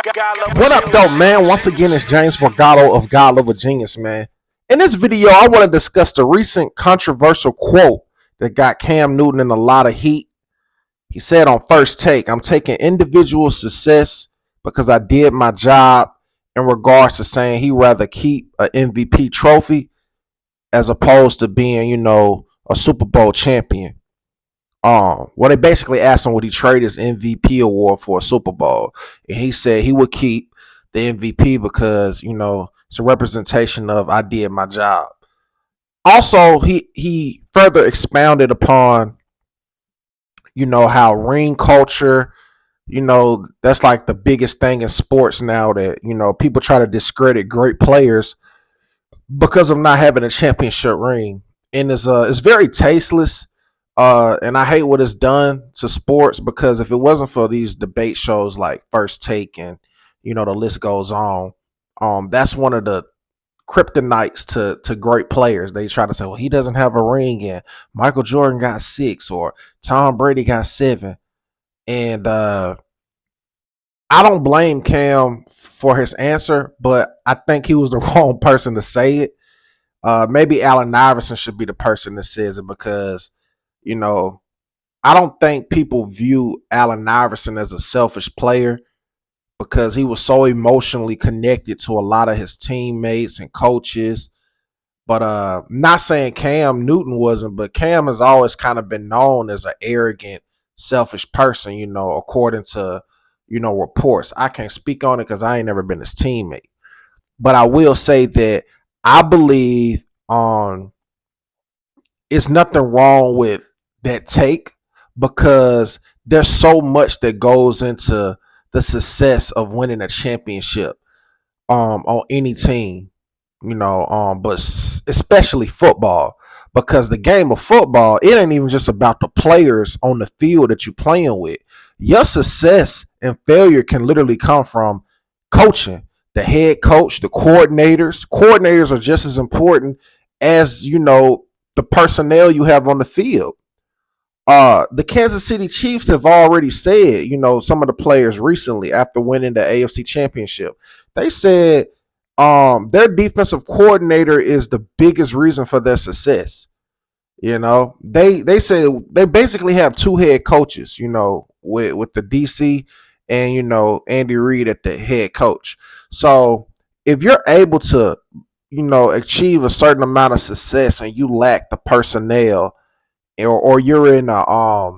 What up, though, man? Once again, it's James Morgado of God Love a Genius, man. In this video, I want to discuss the recent controversial quote that got Cam Newton in a lot of heat. He said on First Take, "I'm taking individual success because I did my job," in regards to saying he'd rather keep an MVP trophy as opposed to being, a Super Bowl champion. Well, they basically asked him would he trade his MVP award for a Super Bowl, and he said he would keep the MVP because it's a representation of I did my job. Also, he further expounded upon how ring culture, that's like the biggest thing in sports now, that people try to discredit great players because of not having a championship ring, and it's very tasteless. And I hate what it's done to sports, because if it wasn't for these debate shows like First Take and the list goes on, that's one of the kryptonites to great players. They try to say, well, he doesn't have a ring, and Michael Jordan got 6 or Tom Brady got 7, and I don't blame Cam for his answer, but I think he was the wrong person to say it. Maybe Allen Iverson should be the person that says it, because you know, I don't think people view Allen Iverson as a selfish player, because he was so emotionally connected to a lot of his teammates and coaches. But not saying Cam Newton wasn't, but Cam has always kind of been known as an arrogant, selfish person, according to, reports. I can't speak on it because I ain't never been his teammate. But I will say that I believe it's nothing wrong with that take, because there's so much that goes into the success of winning a championship on any team, but especially football, because the game of football, it ain't even just about the players on the field that you're playing with. Your success and failure can literally come from coaching, the head coach, the coordinators. Coordinators are just as important as the personnel you have on the field. The Kansas City Chiefs have already said, some of the players recently after winning the AFC Championship, they said their defensive coordinator is the biggest reason for their success. They say they basically have two head coaches, with the DC and Andy Reid at the head coach. So if you're able to, achieve a certain amount of success and you lack the personnel, or you're in a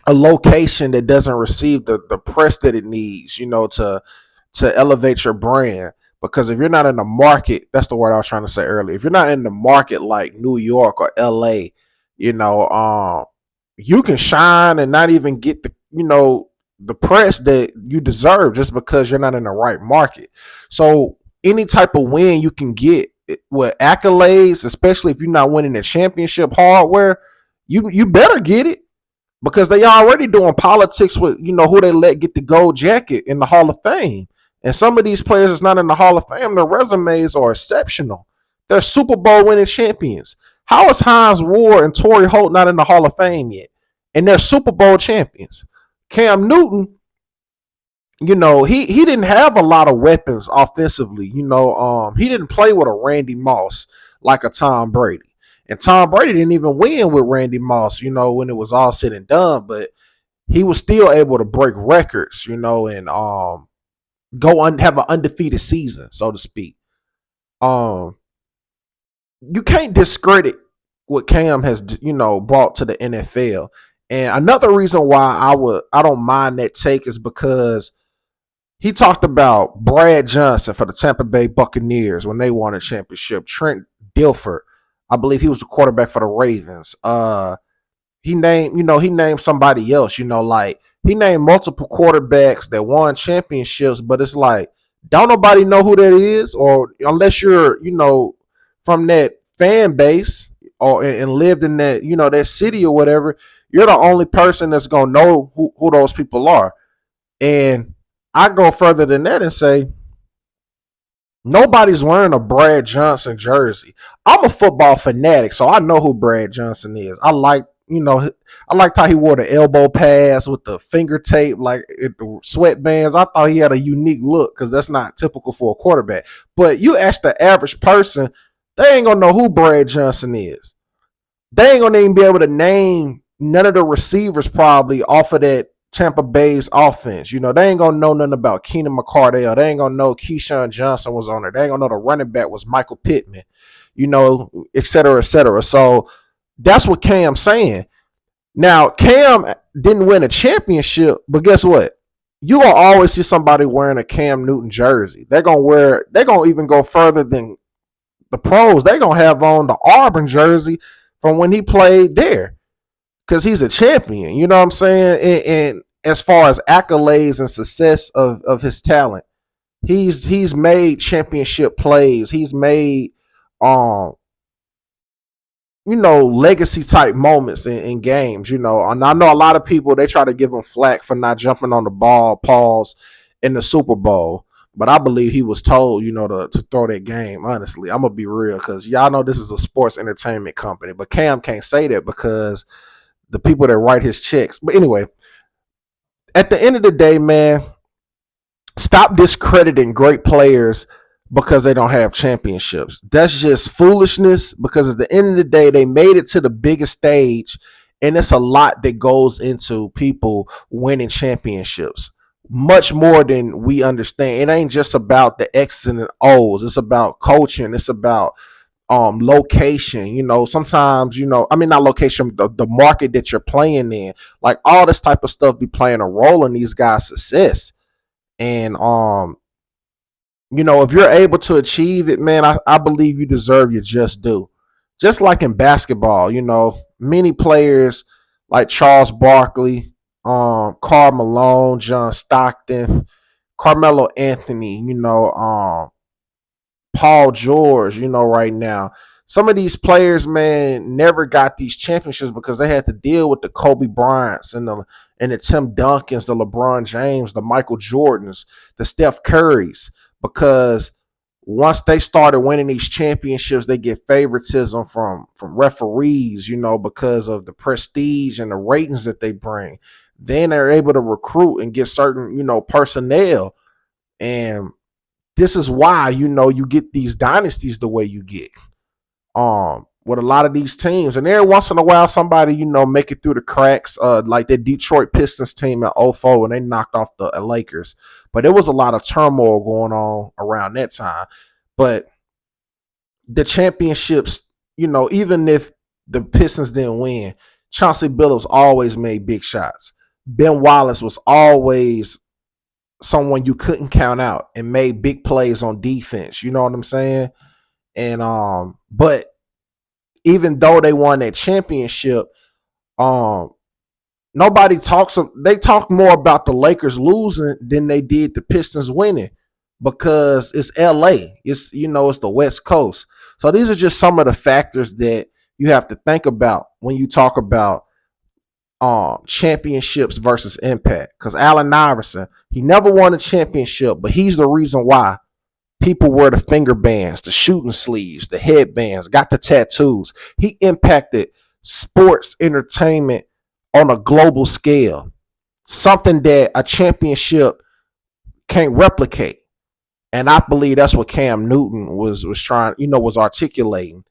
location that doesn't receive the press that it needs, to elevate your brand. Because if you're not in the market, that's the word I was trying to say earlier. If you're not in the market like New York or LA, you can shine and not even get the press that you deserve just because you're not in the right market. So any type of win you can get with accolades, especially if you're not winning the championship hardware, you better get it, because they already doing politics with who they let get the gold jacket in the Hall of Fame. And some of these players that's not in the Hall of Fame, their resumes are exceptional. They're Super Bowl winning champions. How is Hines Ward and Torrey Holt not in the Hall of Fame yet? And they're Super Bowl champions. Cam Newton, he didn't have a lot of weapons offensively. He didn't play with a Randy Moss like a Tom Brady. And Tom Brady didn't even win with Randy Moss, when it was all said and done. But he was still able to break records, and have an undefeated season, so to speak. You can't discredit what Cam has, brought to the NFL. And another reason why I don't mind that take is because he talked about Brad Johnson for the Tampa Bay Buccaneers when they won a championship. Trent Dilfer, I believe he was the quarterback for the Ravens. He named somebody else, like he named multiple quarterbacks that won championships, but it's like, don't nobody know who that is, or unless you're, from that fan base or and lived in that, that city or whatever, you're the only person that's gonna know who those people are. And I go further than that and say nobody's wearing a Brad Johnson jersey. I'm a football fanatic, so I know who Brad Johnson is. I like I liked how he wore the elbow pads with the finger tape, like the sweatbands. I thought he had a unique look because that's not typical for a quarterback. But you ask the average person, they ain't gonna know who Brad Johnson is. They ain't gonna even be able to name none of the receivers probably off of that Tampa Bay's offense. They ain't gonna know nothing about Keenan McCardell. They ain't gonna know Keyshawn Johnson was on there. They ain't gonna know the running back was Michael Pittman, et cetera, et cetera. So that's what Cam's saying. Now, Cam didn't win a championship, but guess what? You gonna always see somebody wearing a Cam Newton jersey. They're gonna even go further than the pros. They're gonna have on the Auburn jersey from when he played there, because he's a champion. You know what I'm saying? And as far as accolades and success of his talent, he's made championship plays. He's made legacy type moments in games, and I know a lot of people, they try to give him flack for not jumping on the ball, pause, in the Super Bowl. But I believe he was told, to throw that game. Honestly, I'm going to be real, because y'all know this is a sports entertainment company. But Cam can't say that because the people that write his checks. But anyway, at the end of the day, man, stop discrediting great players because they don't have championships. That's just foolishness, because at the end of the day, they made it to the biggest stage, and it's a lot that goes into people winning championships. Much more than we understand. It ain't just about the X's and O's. It's about coaching. It's about location. Sometimes, I mean, not location, the market that you're playing in. Like, all this type of stuff be playing a role in these guys' success. And if you're able to achieve it, man, I believe you deserve your just due. Just like in basketball, many players like Charles Barkley, Karl Malone, John Stockton, Carmelo Anthony, Paul George, right now. Some of these players, man, never got these championships because they had to deal with the Kobe Bryants and the Tim Duncans, the LeBron James, the Michael Jordans, the Steph Currys, because once they started winning these championships, they get favoritism from referees, because of the prestige and the ratings that they bring. Then they're able to recruit and get certain, personnel. And this is why, you get these dynasties the way you get. With a lot of these teams. And every once in a while, somebody, make it through the cracks, like the Detroit Pistons team at 04, and they knocked off the Lakers. But there was a lot of turmoil going on around that time. But the championships, even if the Pistons didn't win, Chauncey Billups always made big shots. Ben Wallace was always someone you couldn't count out and made big plays on defense. You know what I'm saying? And but even though they won that championship, nobody talks. They talk more about the Lakers losing than they did the Pistons winning, because it's LA. It's it's the West Coast. So these are just some of the factors that you have to think about when you talk about championships versus impact. Because Allen Iverson, he never won a championship, but he's the reason why people wear the finger bands, the shooting sleeves, the headbands, got the tattoos. He impacted sports entertainment on a global scale, something that a championship can't replicate. And I believe that's what Cam Newton was trying, was articulating.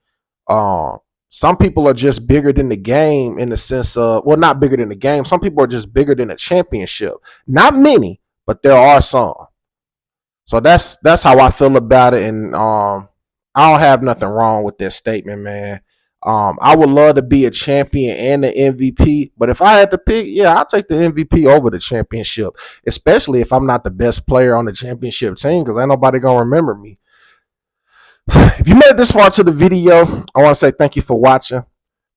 Some people are just bigger than the game, in the sense of, well, not bigger than the game. Some people are just bigger than a championship. Not many, but there are some. So that's how I feel about it. And I don't have nothing wrong with that statement, man. I would love to be a champion and the MVP, but if I had to pick, yeah, I'll take the MVP over the championship, especially if I'm not the best player on the championship team, because ain't nobody gonna remember me. If you made it this far to the video, I want to say thank you for watching.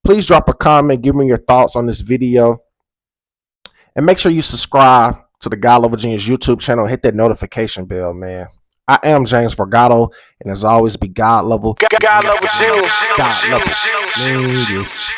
Please drop a comment, give me your thoughts on this video, and make sure you subscribe to the God Lover Genius YouTube channel. Hit that notification bell, man. I am James Vergado, and as always, be God Lover. God Lover Genius. God Lover Genius.